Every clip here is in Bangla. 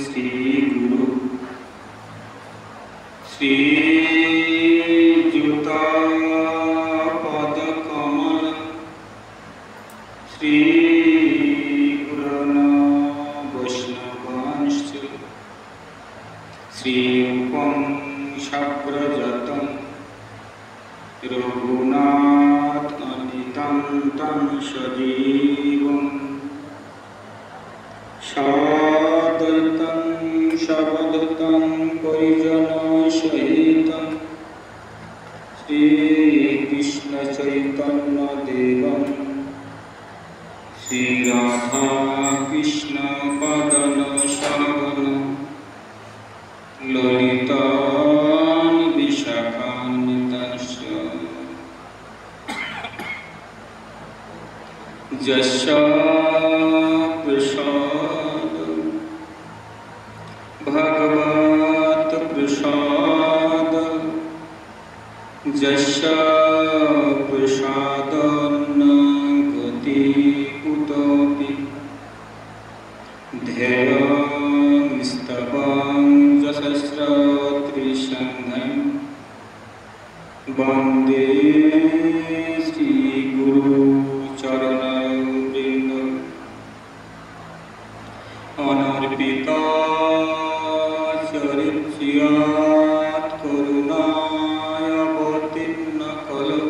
श्री गुरु श्री जुता पद कमल श्री गुरुन वैष्णवांश्च श्री उपं शक्रजतं रघुनाथ अनितं तं सजीवं सद्वैतं सवधूतं परिजनसहितं श्रीकृष्ण चैतन्य देवं श्री राधा कृष्ण पदन सगन ललितान् विशाखान्वितांश्च यस्य प्रसाद भगवत प्रसाद यस्य प्रसादं गति कुतोऽपि ध्येयं स्तवं यशस्रत्रिसन्ध्यं वन्दे श्रीगुरु चरणवृन्द अनर्पिता चरित्र्यात् करुणायावतीर्न खलु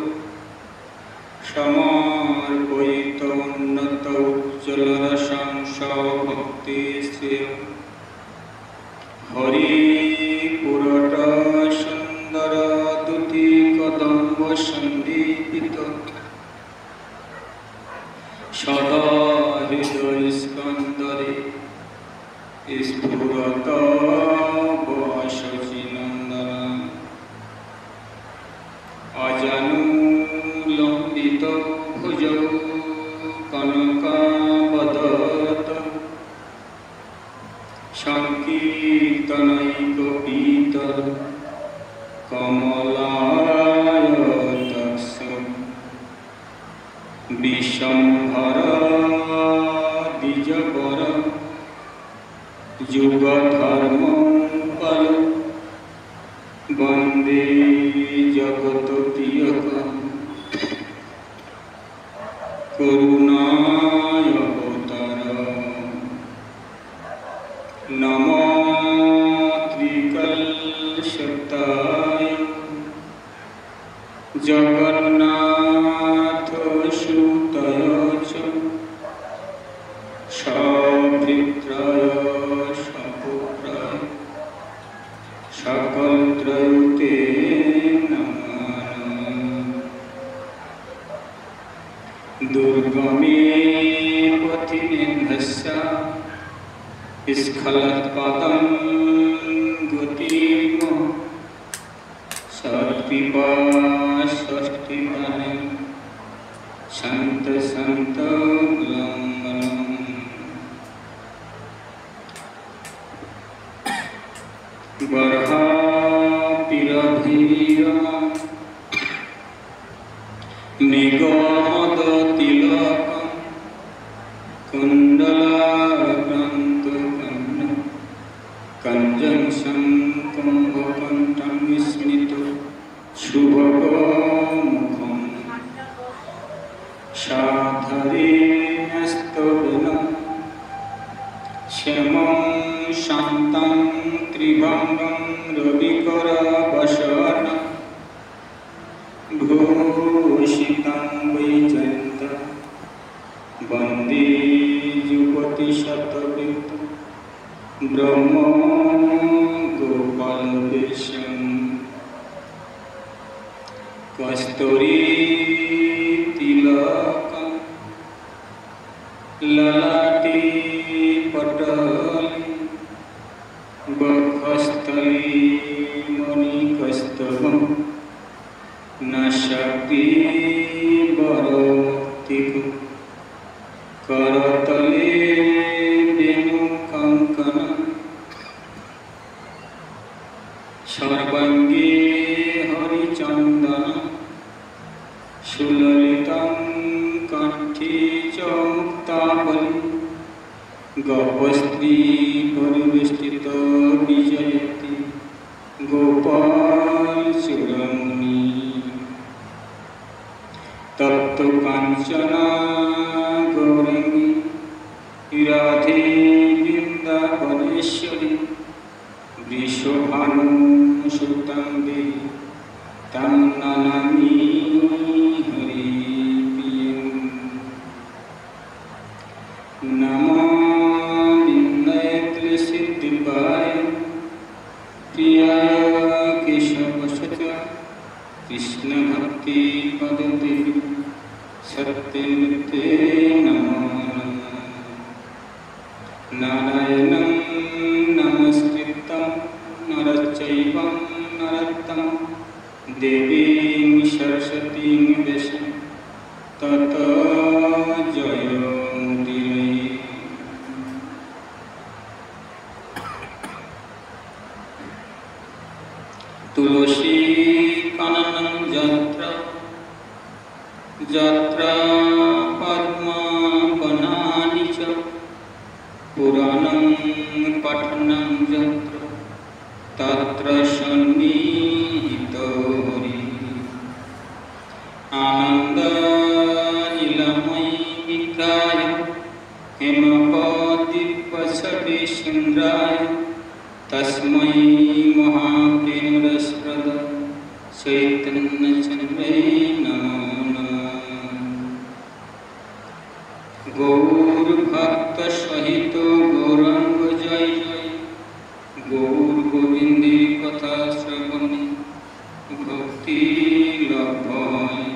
समर्पयितोन्नतोज्ज्वलरसं भक्तिश्रियं हरिपुरट सुन्दरदुति कदम्बसन्दीपित सदा हृदयस्कन्दरे स्फुरत शचीनन्दन अजानुलम्बित भुजौ कनकावदत संकीर्तनैकपीत कमलायतक्ष विशम्भर द्विजवर युगधर्मं पलु वन्दे जगत्प्रियकं करुणावतारम् नमो त्रिकल्पशताय जगन्नाथसुतय च सभृत्राय सपुत्राय सकलत्रयते नमः। दुर्गमे पथिनेन्द्रस्य स्खलत्पदं गतिर्मम सत्पिपासष्टिपाणिं सन्तसन्तलङ्घनम् बर्हापिरधीरा निगमदतिलकं कुण्डलाग्रन्थकर्णं कञ्जं शङ्कुम्भकण्ठं स्मितो शुभगोमुखं साधरेणस्तवेन श्यामं शान्तं त्रिभङ्गं रविकरवसनं भूषितं वैजयन्तं वन्दे युगपतिशतवित्तं ब्रह्म गोपालवेशं कस्तूरीतिलकं ललाटे पटले वक्षस्थले मणिकस्तबं नासाग्रे वरक्तिकं करतले वेणुकङ्कणं सर्वाङ्गे हरिचन्दनं सुललितं कण्ठे গোপস্ত্রী পরিবেষ্টিত বিজয়তি গোপাল চূড়ামণি তপ্ত কাঞ্চনা গৌরঙ্গী রাধে বৃন্দাবনেশ্বরী বৃষভানু সুতাঙ্গে তাং নমামি হরি প্রিয়ং নমামি নৈত্রসিদ্ধিপায় প্রিয়ায় কেশবসচ কৃষ্ণ ভক্তি পদতে সত্যনিতে নমো নমঃ নারায়ণং নমস্কৃত্যং নরশ্চৈব নরোত্তমং দেবীং সরস্বতীং ব্যাসং ততো জয়মুদীরয়ে। তুলসী কাননং যত্র যত্র পদ্মবনানি চ পুরাণং পঠনং যত্র তত্র সন্নিহিতো হরি। আনন্দ নীলময়ী বিগ্রহায় হেমপদ্মীপসবে সুন্দ্রায় তস্मै মহাপ্রেমরসপ্রদ চৈতন্যচন্দ্রে নমো নমঃ। গৌরভক্ত সহিত গৌরাঙ্গ জয় জয় গৌর গোবিন্দের কথা শ্রবণে ভক্তি লভ্য হয়।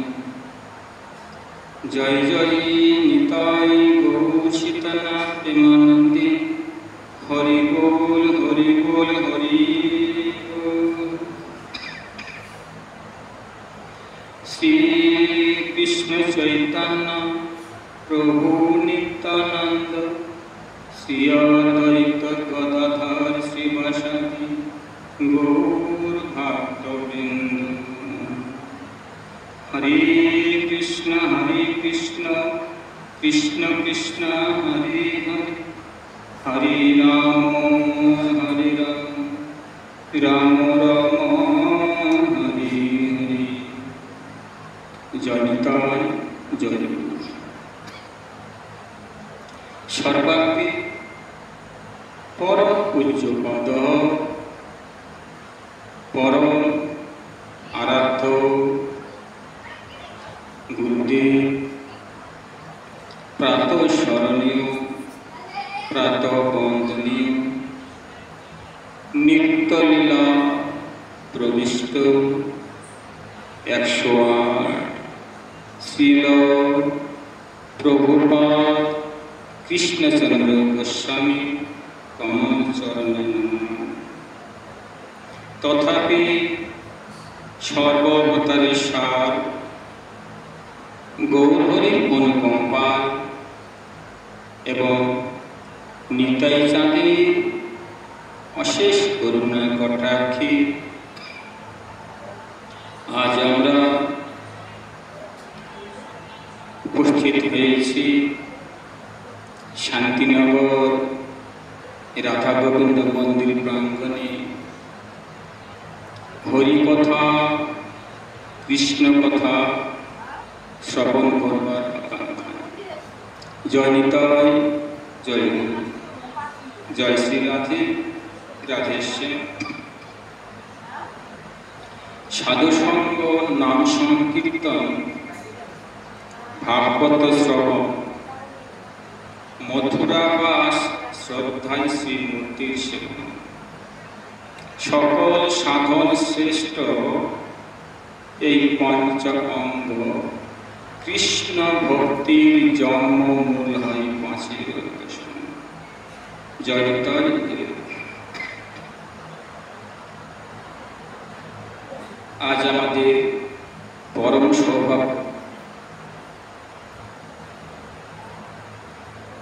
জয় জয় নিতাই গৌর সীতানাথ প্রেমানন্দে হরি বল হরি বল হরি বল। শ্রী কৃষ্ণ চৈতন্য প্রভু নিত্যানন্দ শ্রী অদ্বৈত গদাধর শ্রীবাসাদি গৌর ভক্তবৃন্দ। হরে কৃষ্ণ কৃষ্ণ কৃষ্ণ হরে হরে হরে রাম রাম রাম হরে হরে। জয় নিতাই জয় গুরু। সর্বাগ্রে পরম পূজ্য পদ পরম আরাধ্য গুরুদেব প্রাতঃ স্মরণীয় প্রাতঃ বন্দনীয় নিত্যলীলা প্রবিষ্ট 108 শ্রীল প্রভুপাদ কৃষ্ণচন্দ্র গোস্বামী কমল চরণে নমঃ। তথাপি সর্ববতারের সার গৌরহরির অনুকম্পা এবং নিতাই চাঁদের অশেষ করুণা কটাক্ষে আজ আমরা উপস্থিত হয়েছি শান্তিনগর রাধা গোবিন্দ মন্দির প্রাঙ্গণে হরিকথা কৃষ্ণ কথা শ্রবণ করবার আকাঙ্ক্ষা। জয় নিতাই জয় গুরু। জয় শ্রী রাধে রাধেশ্যাম। সাধুসঙ্গ নাম সংকীর্তন ভাগবত শ্রবণ মথুরাবাস শ্রদ্ধায় শ্রীমূর্তির সেবন সকল সাধন শ্রেষ্ঠ এই পঞ্চ অঙ্গ কৃষ্ণ ভক্তির জন্মমূল হয় পাঁচের দর্শন। জয় নিতাই। আজ আমাদের পরম সৌভাগ্য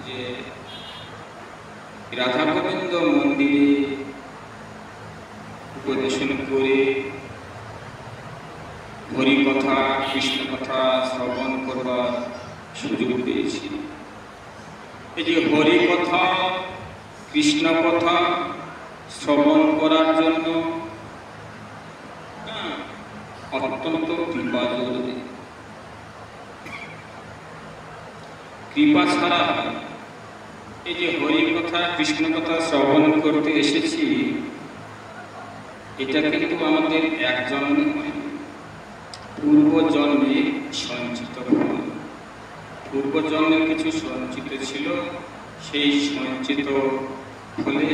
যে রাধা গোবিন্দ মন্দিরে উপদেশন করে হরিকথা কৃষ্ণ কথা শ্রবণ করবার সুযোগ পেয়েছি। এই যে হরি কথা, কৃষ্ণ কথা শ্রবণ করার জন্য অত্যন্ত কৃপা জরুরি। কৃপা ছাড়া এই যে হরি কথা, কৃষ্ণ কথা শ্রবণ করতে এসেছি, এটা কিন্তু আমাদের এক জন্মে নয়, পূর্বজন্মে সঞ্চিত ফল। পূর্বজন্মের কিছু সঞ্চিত ছিল, সেই সঞ্চিত ফলে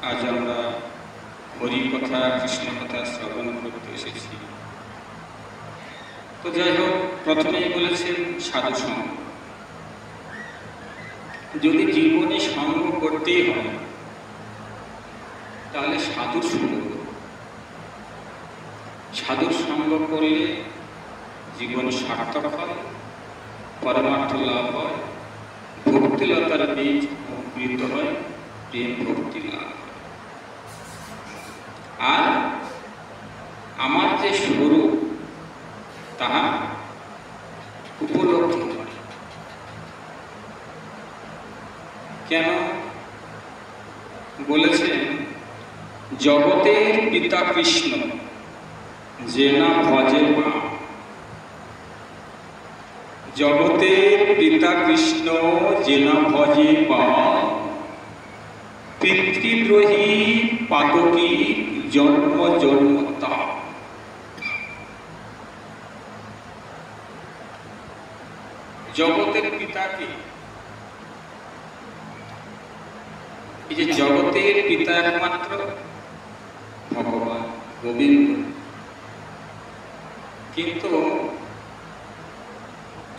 আজ আমরা হরি কথা, কৃষ্ণ কথা শ্রবণ করতে এসেছি। তো যাই হোক, প্রথমেই বলেছেন সাধু সঙ্গ। যদি জীবনে সঙ্গ করতেই হয় তাহলে সাধুর সঙ্গ করব। সাধুর সঙ্গ করলে জীবন সার্থক হয়, পরমার্থ লাভ হয়, ভক্তিলতার বীজ অঙ্কুরিত হয়, প্রেম ভক্তি লাভ হয়। আর আমার যে স্বরূপ তাহা উপলব্ধি হয়। কেন বলেছেন, জগতের পিতা কৃষ্ণ যে না ভজে মা। জগতের পিতা কৃষ্ণ যে না ভজে মা, পিতৃদ্রোহী পাতকী জন্ম জন্মতা। জগতের পিতাকে, এই যে জগতের পিতা একমাত্র ভগবান গোবিন্দ, কিন্তু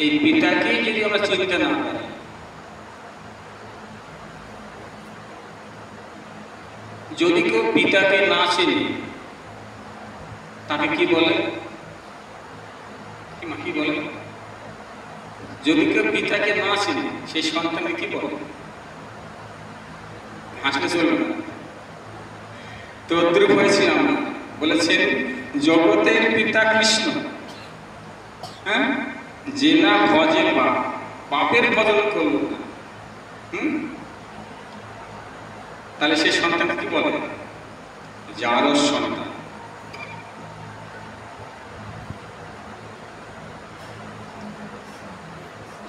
এই পিতাকে যদি আমরা চিনতে না পারি, যদি কেউ পিতাকে না চেনে তাকে কি বলে? কি বলে? যদি কেউ পিতাকে না চেনে সেই সন্তানকে কি বলে? হাসলে চলবে না। তো দ্রুপ হয়েছিলাম, বলেছেন জগতের পিতা কৃষ্ণ, হ্যাঁ, যে না ভজে বাপ, বাপের ভজন করল না, তাহলে সেই সন্তানকে কি বলে? যারও সন্তান।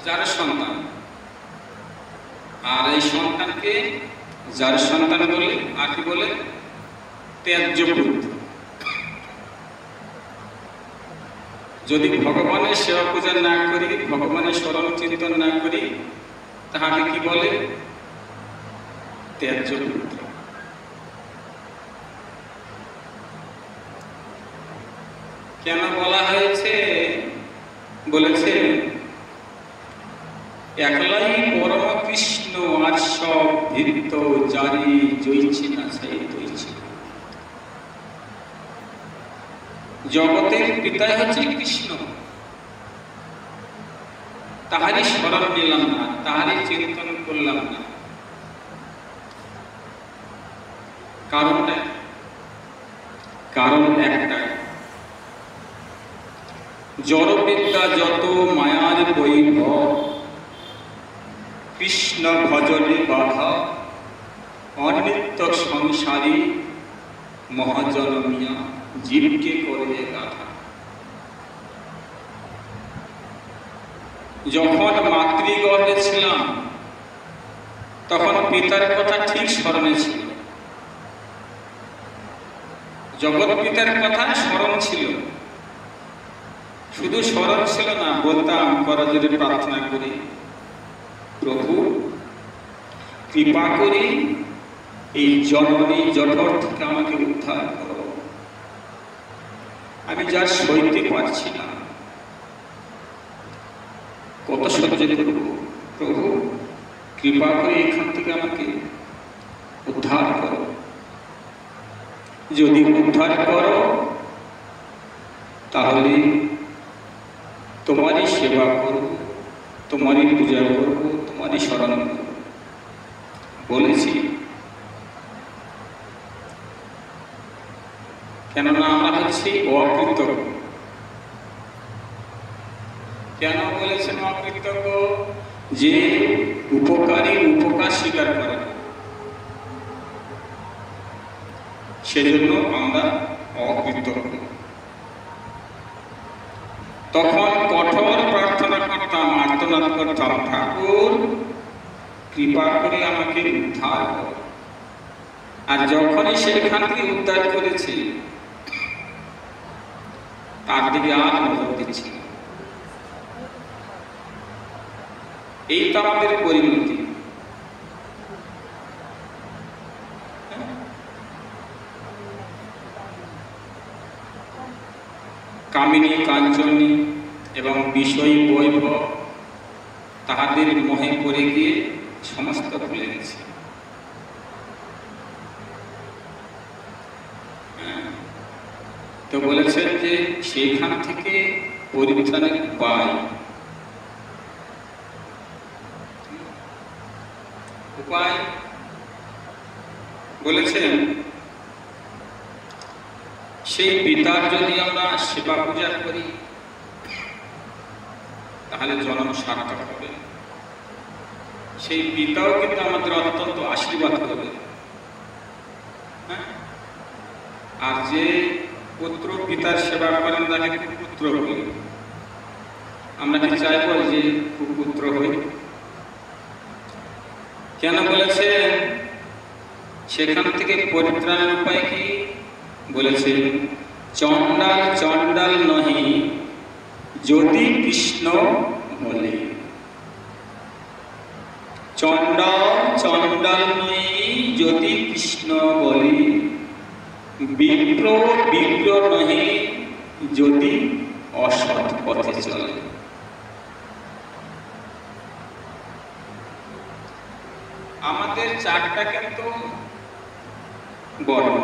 যার সন্তান। আর এই সন্তানকে যার সন্তান বলে, আর কি বলে? ত্যায্য পুত্র। যদি ভগবানের সেবা পূজা না করি, ভগবানের স্মরণ চিন্তন না করি, তাহাকে কি বলে? ত্যায্য পুত্র। কেন বলা হয়েছে? বলেছে একলাই পরম কৃষ্ণ, আর সব ভৃত্য জারি জয়ছি না সেই দইছি। জগতের পিতাই হচ্ছে কৃষ্ণ, তাহারই স্মরণ নিলাম না, তাহারই চিন্তন করলাম না। কারণটা, কারণ একটাই, জড়বিদ্যা যত মায়ার বৈভব, কৃষ্ণ ভজনে বাধা, অনিত্য সংসারী মহাজনমিয়া জীবকে করে গাথা। যখন মাতৃগর্ভে ছিলাম তখন পিতার কথা ঠিক স্মরণে ছিল, জগৎ পিতার কথা স্মরণ ছিল। শুধু স্মরণ ছিল না, বলতাম করজোড়ে প্রার্থনা করি, প্রভু কৃপা করে এই জননী জঠর থেকে আমাকে উদ্ধার করো, আমি যা সইতে পারছি না, কত সহ্য করব, প্রভু কৃপা করে এখান থেকে আমাকে উদ্ধার করো। যদি উদ্ধার করো তাহলে তোমারই সেবা করব, তোমারই পূজা করব, তোমারই স্মরণ করব। বলেছি, কেননা আমরা হচ্ছি অকৃতজ্ঞ। কেন বলেছেন অকৃতজ্ঞ? যে উপকারী উপকার স্বীকার করে না, সেজন্য আমরা অকৃতজ্ঞ। তখন কঠোর প্রার্থনা করতাম, আর্তনাদ করতাম, ঠাকুর কৃপা করে আমাকে উদ্ধার কর। আর যখনই সেখান থেকে উদ্ধার করেছি তার দিকে আর নজর দিচ্ছি না। এই তো আমাদের পরিণতি। কামিনী কাঞ্চনী এবং বিষয় বৈভব তাহাদের মোহে পড়ে গিয়ে সমস্ত ভুলে গেছে। তো বলেছেন যে সেইখান থেকে পরিত্রাণের উপায় বলেছেন, সেই পিতার যদি আমরা সেবা পূজা করি তাহলে জন্ম সার্থক হবে। সেই পিতাও কিন্তু আমাদের অত্যন্ত আশীর্বাদ করবে। আর যে পুত্র পিতার সেবা করেন তাকে পুত্র বলি। আমরা কি চাইব যে পুত্র হই? কেন বলেছেন সেখান থেকে পরিত্রাণের উপায় কি? বলেছেন চণ্ডাল চণ্ডাল নহি যদি কৃষ্ণ বলে। চণ্ডাল চণ্ডাল নহি যদি কৃষ্ণ বলি, বিপ্র বিপ্র নহি যদি অসৎ পথে চলে। আমাদের চারটা কিন্তু বর্ণ।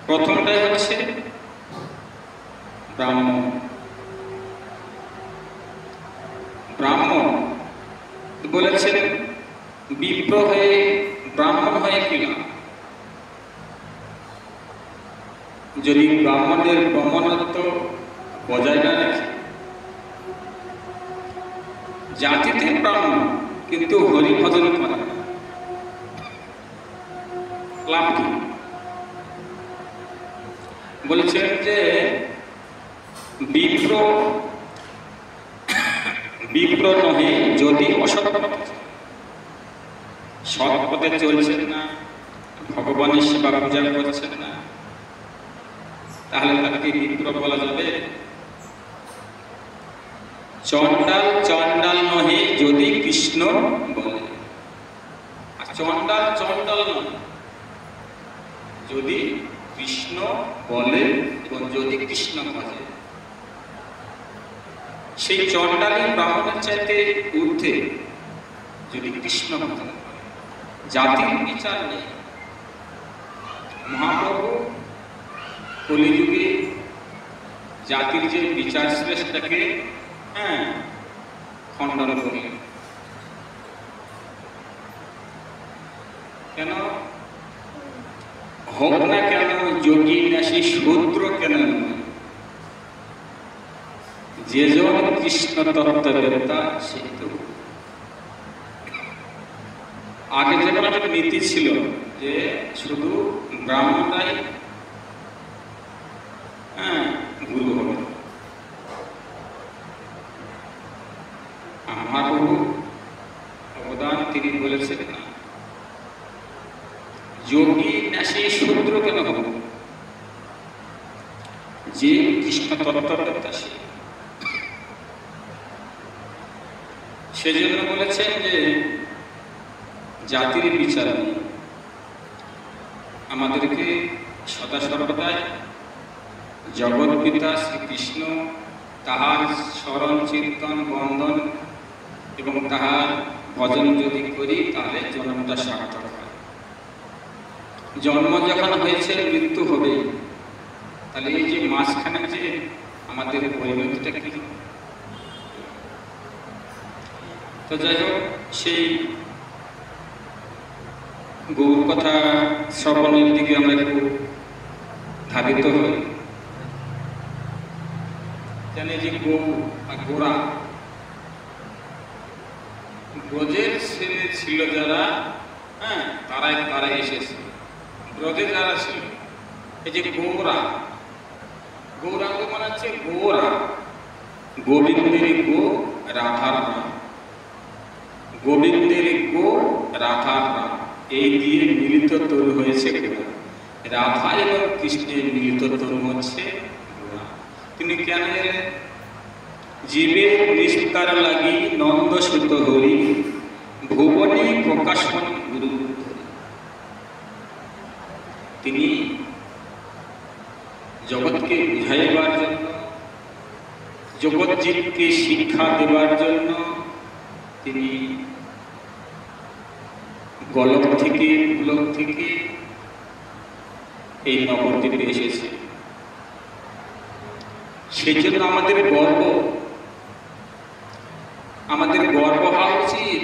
প্রথমটাই হচ্ছে ব্রাহ্মণ। ব্রাহ্মণ বলেছেন বিপ্র হয়ে ব্রাহ্মণ হয়ে কিনা, যদি ব্রাহ্মণের ব্রাহ্মণত্ব বজায় না রাখে। জাতিতে ব্রাহ্মণ কিন্তু হরি ভজন করে না, লাভ কি? বলেছেন যে বিপ্র বিপ্র নহে যদি অসৎ পথে, সৎ পথে চলছেন না, ভগবানের সেবা পূজা করছেন না, তাহলে তাকে বিপ্র বলা যাবে? চণ্ডাল চণ্ডাল নহে যদি কৃষ্ণ বলে। আর চণ্ডাল চণ্ডাল নয়, যদি কৃষ্ণ বলে এবং যদি কৃষ্ণ বলে। সেই চণ্ডালী ব্রাহ্মণের চাইতে ঊর্ধ্বে যদি কৃষ্ণ ভজন করে। জাতির বিচার নেই। মহাপ্রভু কলিযুগে জাতির যে বিচার শ্রেষ্ঠটাকে খণ্ডন করলেন। কেন হোক না কেন যোগী নাসি শূদ্র কেন নয়, যেজন কৃষ্ণ তত্ত্ববেত্তা সেই তো। আগে যেমন একটা নীতি ছিল যে শুধু ব্রাহ্মণরাই গুরু হবে। মহাপ্রভু অবদান তিনি বলেছেন না, যোগী নাসি শূদ্র কেন হবে, যে কৃষ্ণ তত্ত্ববেত্তা সে। সেজন্য বলেছেন যে জাতির বিচার নেই। আমাদেরকে সদা সর্বদাই জগৎ পিতা শ্রীকৃষ্ণ, তাহার স্মরণ চিন্তন বন্দন এবং তাহার ভজন যদি করি তাহলে জন্মটা সার্থক হয়। জন্ম যখন হয়েছে মৃত্যু হবে, তাহলে এই যে মাঝখানে যে আমাদের পরিণতিটা কি? তো যাই হোক, সেই গৌর কথা শ্রবণের দিকে আমরা একটু ধাবিত হই। জানি যে গৌ আর গোড়া, ব্রজের ছেলে ছিল যারা, হ্যাঁ, তারাই এসেছে। ব্রজে যারা ছিল, এই যে গৌরাঙ্গ মানে হচ্ছে গোরা, গোবিন্দের গো, রাধার রাম, গোবিন্দের গো, রাধার রাম, এই দিয়ে মিলিত তরু হয়েছে গোরা। রাধা এবং কৃষ্ণের মিলিত তরু হচ্ছে গোরা। তিনি কেন এলেন? জীবের নিস্তার লাগি নন্দ সুত হরি, ভুবনে প্রকাশন গুরু। তিনি জগৎকে বুঝাইবার জন্য, জগৎজীবকে শিক্ষা দেবার জন্য তিনি গোলক থেকে, পুলক থেকে এই নবদ্বীপে এসেছে। সেই জন্য আমাদের গর্ব হওয়া উচিত।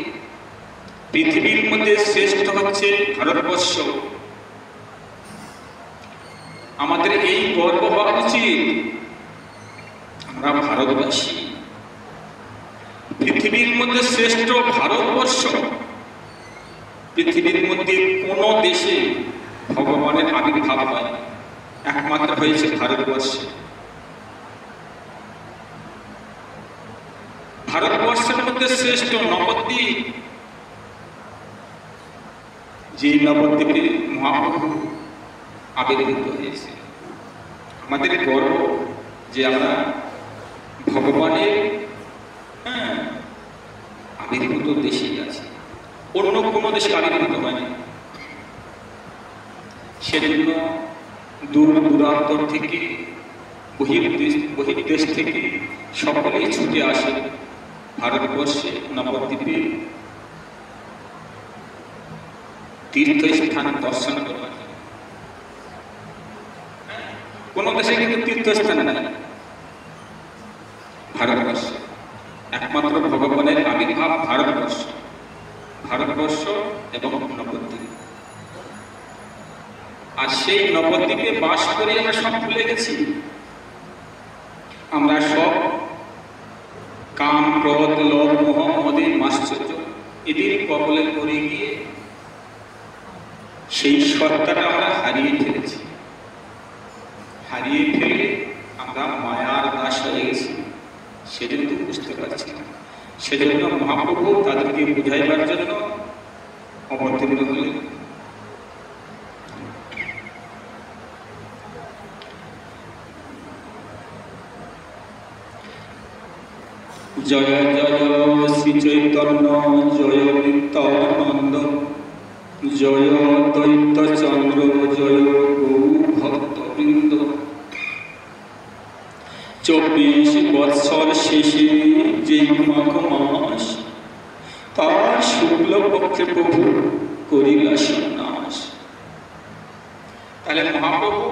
পৃথিবীর মধ্যে শ্রেষ্ঠ হচ্ছে ভারতবর্ষ। আমাদের এই গর্ব হওয়া উচিত, আমরা ভারতবাসী। পৃথিবীর মধ্যে শ্রেষ্ঠ ভারতবর্ষ। পৃথিবীর মধ্যে কোন দেশে ভগবানের আবির্ভাব হয় একমাত্র হয়েছে ভারতবর্ষে। ভারতবর্ষের মধ্যে শ্রেষ্ঠ নবদ্বীপ, যে নবদ্বীপে মহাপ্রভু আবির্ভূত হয়েছে। আমাদের গর্ব যে আমরা ভগবানের আবির্ভূত দেশে আছি, অন্য কোনো দেশে আবির্ভূত হয়নি। সেজন্য দূর দূরান্তর থেকে, বহির্দেশ থেকে সকলেই ছুটে আসে ভারতবর্ষে নবদ্বীপে তীর্থস্থান দর্শন করবার। কোন দেশে কিন্তু তীর্থস্থান নাই, ভারতবর্ষে একমাত্র ভগবানের আবির্ভাব ভারতবর্ষ এবং নবদ্বীপ। আর সেই নবদ্বীপে বাস করে আমরা সব ভুলে গেছি। আমরা সব কাম, ক্রোধ, লোভ, মোহ, মদের, মাশ্চর্য এদের কবলে পড়ে গিয়ে সেই সত্তাটা আমরা হারিয়ে ফেলেছি। হারিয়ে ফেলে আমরা মায়ার দাস হয়ে গেছি, সেজন্য তো বুঝতে পারছি না। সেজন্য মহাপ্রভু তাদেরকে বুঝাইবার জন্য অবতীর্ণ হলেন। জয় জয় শ্রী চৈতন্য, জয় নিত্যানন্দ, জয় দৈত্য চন্দ্র, জয় গৌ ভক্তবৃন্দ। 24 বৎসর শেষে যেই মাঘ মাস, তার শুক্ল পক্ষে প্রভু করিলা সন্ন্যাস। তাহলে মহাপ্রভু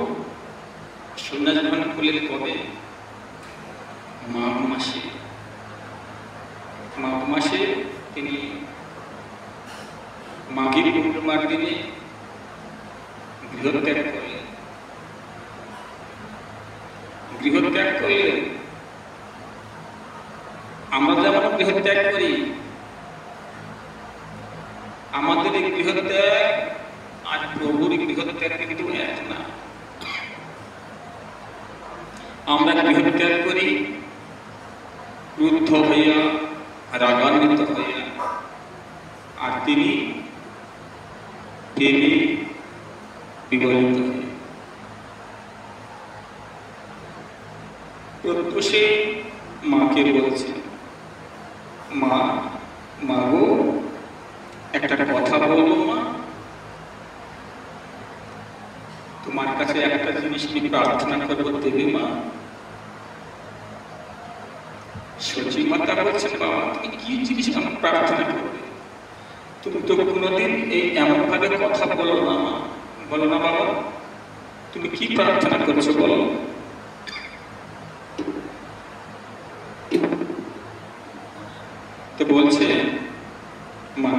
সন্ন্যাস গ্রহণ করলেন কবে? মাঘ মাসে। মাঘ মাসে তিনি মাঘী পূর্ণিমার দিনে গৃহত্যাগ করলেন। আমরা যেমন গৃহত্যাগ করি, আমাদের গৃহত্যাগ আর প্রভুর গৃহত্যাগ কিন্তু এক না। আমরা গৃহত্যাগ করি ক্রুদ্ধ হইয়া, রাগান্বিত হইয়া, আর তিনি প্রেমে বিগলিত হয়ে প্রত্যুষে মাকে বলছেন, মা গো, একটা কথা বলবো মা, তোমার কাছে একটা জিনিস নিয়ে প্রার্থনা করবো, দেবে মা? সচি মাতা বলছেন, বাবা তুমি কি জিনিস আমার প্রার্থনা করবে? তুমি তো কোনোদিন এই এমন ভাবে কথা বলো না মা, বলো না বাবা, তুমি কি প্রার্থনা করছো বলো? তো বলছে, মা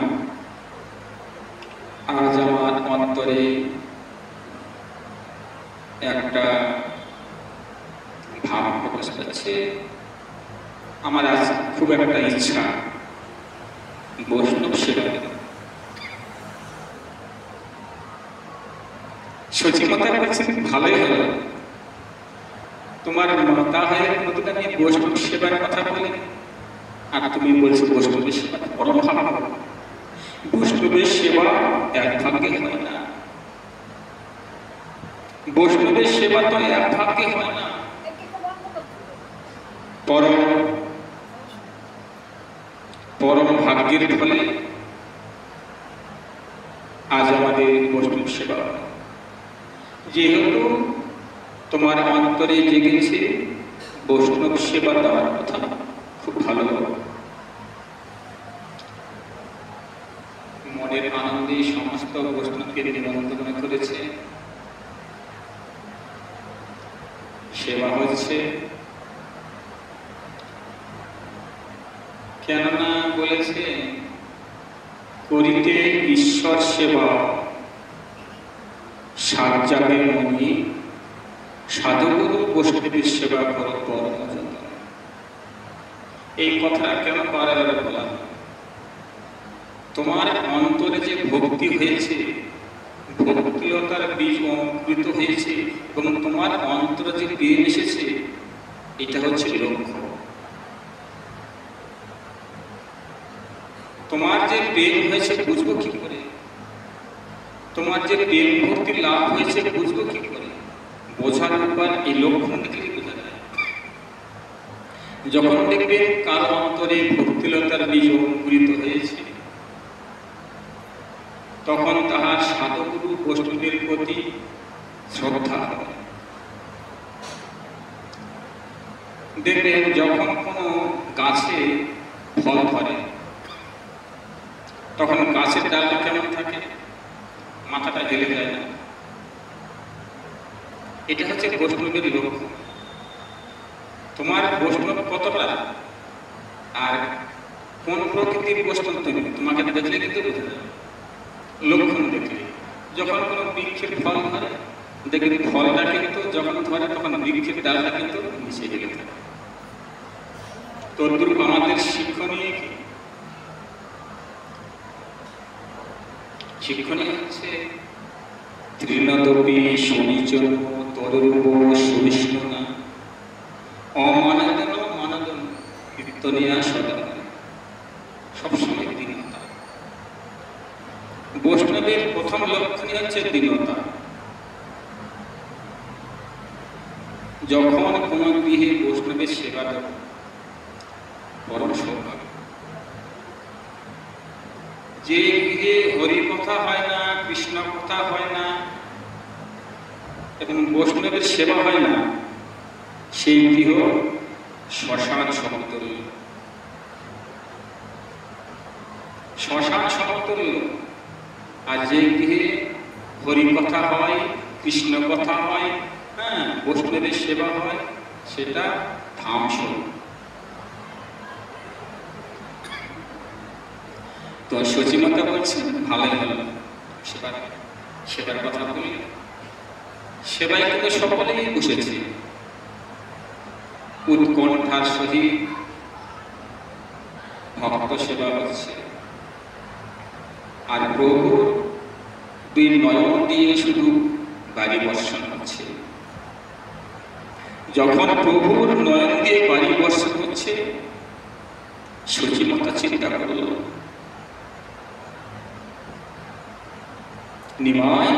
আজ আমার অন্তরে একটা ভাব প্রকাশ পাচ্ছে, আমার আজ খুব একটা ইচ্ছা বৈষ্ণব সেবা। সচিমাতা বলছেন ভালোই হলো, তোমার মাতা হয়ে কোনোদিন আমি বৈষ্ণব সেবার কথা বলি, আর তুমি বলছো বৈষ্ণবের সেবা পরম ভালো। বৈষ্ণবের সেবা এক ভাগ্যে হয় না, বৈষ্ণবের সেবা তো এক ভাগ্যে হয় না, পরম পরম ভাগ্যের ফলে আজ আমাদের বৈষ্ণব সেবা। যেহেতু তোমার অন্তরে জেগেছে বৈষ্ণব সেবা দেওয়ার কথা, খুব ভালো, মনের আনন্দে সমস্ত বৈষ্ণবকে নিমন্ত্রণ করেছে, সেবা হচ্ছে। কেননা বলেছে করিতে ঈশ্বর সেবা সাজ্জাদের মনি, সাধুগুরু বৈষ্ণবের সেবা করো পরম যত্ন। এই কথা কেন বারে বলা? তোমার অন্তরে যে ভক্তি হয়েছে, ভক্তিলতার বীজ অঙ্কুরিত হয়েছে এবং তোমার অন্তরে যে প্রেম এসেছে, এটা হচ্ছে লক্ষ্য। তোমার যে প্রেম হয়েছে বুঝবো কি করে? তোমার যে প্রেম ভক্তি লাভ হয়েছে বুঝবো কি করে? বোঝার উপায় এই লক্ষণ দেখলে বোঝা যায়। যখন দেখবে কার অন্তরে ভক্তিলতার বীজ অঙ্কুরিত হয়েছে, তখন তাহার সাধুগুরু বৈষ্ণবের প্রতি শ্রদ্ধা হবে। দেখবেন যখন কোনো গাছে ফল ধরে, তখন গাছের ডালটা কেমন থাকে? মাথাটা হেলে যায় না। এটা হচ্ছে বৈষ্ণবের লক্ষণ। তোমার বৈষ্ণব কতটা আর কোন প্রকৃতির বৈষ্ণব তুমি, তোমাকে দেখলে কিন্তু বোঝা যায়, লক্ষণ দেখলে। যখন কোনো বৃক্ষের ফল ধরে, দেখবে ফলটা কিন্তু যখন ধরে তখন বৃক্ষের ডালটা কিন্তু নিচে হেলে থাকে। তদ্রূপ আমাদের শিক্ষণীয় কি? শিক্ষণীয় হচ্ছে তৃণদপি শনিচন তরুব সহিষ্ণুনা অমানদন মানদন কীর্তনিয়া সদা, সবসময় দীনতা। বৈষ্ণবের প্রথম লক্ষণই হচ্ছে দীনতা। যখন কোন গৃহে বৈষ্ণবের সেবা দেব, পরম সৌভাগ্য। যে গৃহে হরি কথা হয় না, কৃষ্ণ কথা হয় না এবং বৈষ্ণবের সেবা হয় না, সেই গৃহ শ্মশান সমতুল্য। শ্মশান সমতুল্য। আর যে গৃহে হরি কথা হয়, কৃষ্ণ কথা হয়, হ্যাঁ, বৈষ্ণবের সেবা হয়, সেটা ধাম স্বরূপ। তো সচিমাতা বলছেন ভালোই হলো, সেবার কথা বলি। সেবায় কিন্তু সকলেই বসেছে উৎকণ্ঠার সহিত, ভক্ত সেবা হচ্ছে। আর প্রভুর দুই নয়ন দিয়ে শুধু বাড়ি বর্ষণ হচ্ছে। যখন প্রভুর নয়ন দিয়ে বাড়ি বর্ষণ হচ্ছে, সচিমাতা চিন্তা করল, নিমাই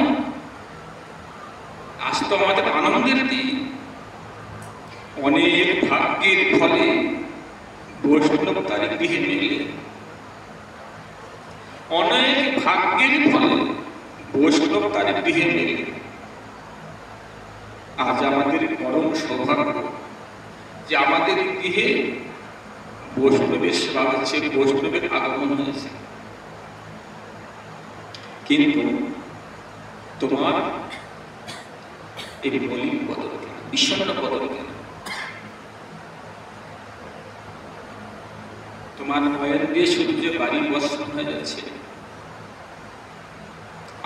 আজ তো আমাদের আনন্দের দিন। অনেক ভাগ্যের ফলে বৈষ্ণব তার গৃহে নিলে, অনেক ভাগ্যের ফলে বৈষ্ণব তার গৃহে নিলে। আজ আমাদের পরম সৌভাগ্য যে আমাদের গৃহে বৈষ্ণবের সেবা হচ্ছে, বৈষ্ণবের আগমন হয়েছে। কিন্তু তোমার এই মলিন বদল কেন, বিষণ্ণ বদল কেন? তোমার নয়ন দিয়ে শুধু যে বাড়ি বর্ষণ হয়ে যাচ্ছে,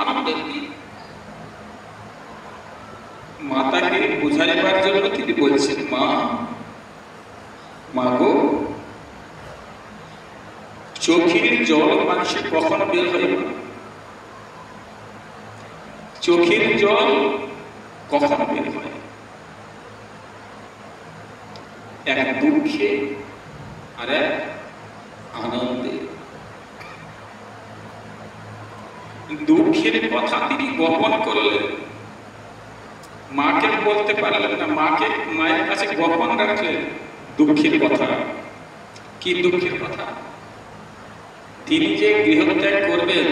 আনন্দের দিন। মাতাকে বোঝাইবার জন্য তিনি বলছেন, মা, মা গো, চোখের জল মানুষের কখনো বের হয় না। চোখের জল কখনো বের হয় এক দুঃখে আর এক আনন্দে। দুঃখের কথা তিনি গোপন করলেন, মাকে বলতে পারলেন না, মায়ের কাছে গোপন রাখলেন দুঃখের কথা। কি দুঃখের কথা? তিনি যে গৃহত্যাগ করবেন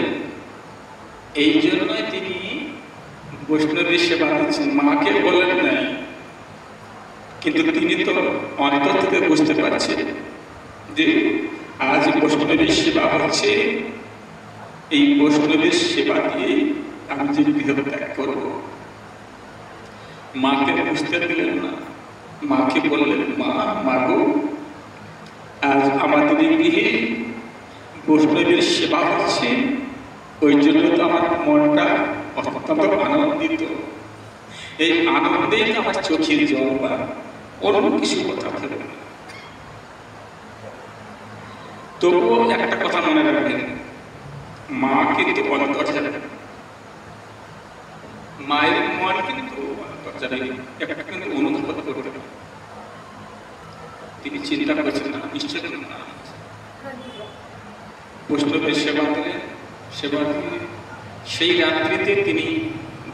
এই জন্যই তিনি বৈষ্ণবের সেবা দিচ্ছেন, মাকে বলেন নাই। কিন্তু তিনি তো অন্তর থেকে বুঝতে পারছেন যে আজ বৈষ্ণবের সেবা হচ্ছে, এই বৈষ্ণবের সেবা দিয়ে আমি যে গৃহত্যাগ করব। মাকে বুঝতে দিলেন না, মাকে বললেন, মা গো, আজ আমাদের গৃহে বৈষ্ণবের সেবা হচ্ছে, ওই জন্য তো আমার মনটা অত্যন্ত আনন্দিত। এই আনন্দেই আমার চোখের জল বা অন্য কিছু কথা ভেবে না। তবুও একটা কথা মনে রাখবেন, মা কিন্তু অন্তর যাবে, মায়ের মন কিন্তু অন্তর যাবে, একটা কিন্তু অনুভব করতে পারে। তিনি চিন্তা করছেন না, নিশ্চয় না, বৈষ্ণবের সেবা দিলেন, সেবা দিয়ে সেই রাত্রিতে তিনি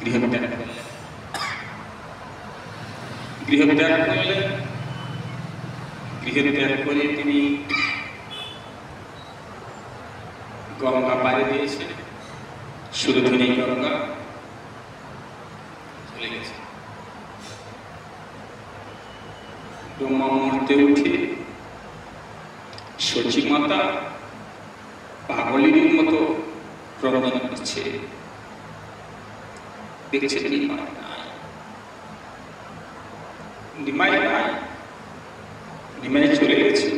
গৃহত্যাগ করলেন। গৃহত্যাগ করলেন, গৃহত্যাগ করে তিনি গঙ্গা পাড়ি দিয়েছেন, সুরধুনী গঙ্গা চলে গেছে। ব্রহ্মা মুহূর্তে উঠে সচী মাতা পাগলিনীর মতো প্রণাম করছে, দেখছে নিমাই চলে গেছে।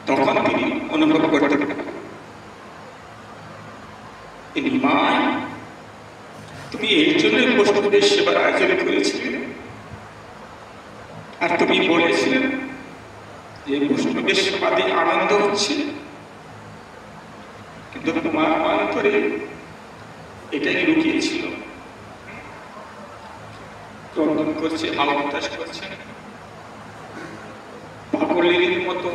তখন তিনি অনুভব করতে পারেন, নিমাই, তুমি এই জন্য বৈষ্ণবের সেবার আয়োজন করেছিলে, আর তুমি বলেছিলেন যে বৈষ্ণবের সেবা দিয়ে আনন্দ হচ্ছে, কিন্তু তোমার অন্তরে এটাই লুকিয়েছিল। ক্রন্দন করছে, হাওয়াতাস করছে, পাগলের মতো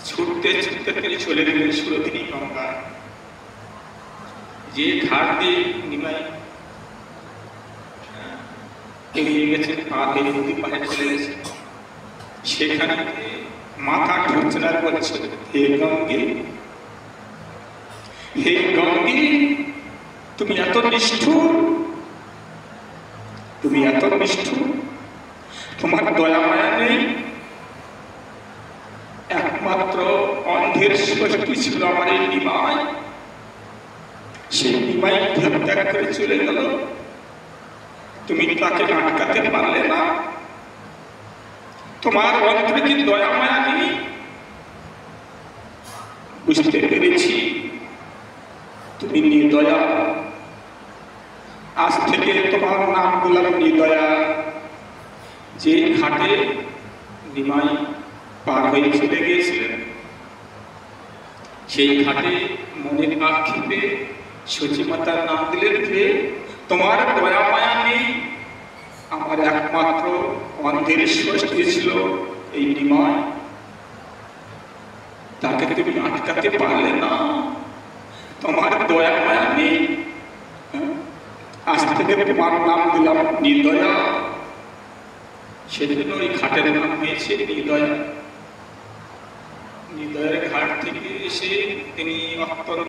ছুটতে ছুটতে তিনি চলে গেলেন সুরধুনী গঙ্গা। যে ঘাট দিয়ে নিমাই এগিয়ে গেছেন, পা দিয়ে নদী পাড়ে চলে গেছে, সেখানে মাথা ঠুকচনা করছে, হে গঙ্গে, হে গঙ্গে, তুমি এত নিষ্ঠুর, তুমি এত নিষ্ঠুর, তোমার দয়া মায়া নেই। একমাত্র অন্ধের ষষ্ঠী ছিল আমার এই নিমাই, সেই নিমাই ত্যাগ করে চলে গেল, তুমি তাকে আটকাতে পারলে না। তোমার অন্তরে কি দয়া মায়া নেই? বুঝতে পেরেছি তুমি নির্দয়া, আজ থেকে তোমার নাম দিলাম নির্দয়া। যে ঘাটে নিমাই পার হয়ে চলে গিয়েছিলেন, সেই ঘাটে মনের আক্ষেপে সচী মাতার নাম দিলেন যে তোমার দয়া মায়া নেই। আমার একমাত্র অন্ধের ষষ্ঠী ছিল এই নিমাই, তাকে তুমি আটকাতে পারলে না, তোমার দয়া মায়া নেই। আজ থেকে তোমার নাম দিলাম নির্দয়া। সেজন্য ওই ঘাটের নাম হয়েছে নির্দয়া। নির্দয়ের ঘাট থেকে এসে তিনি অত্যন্ত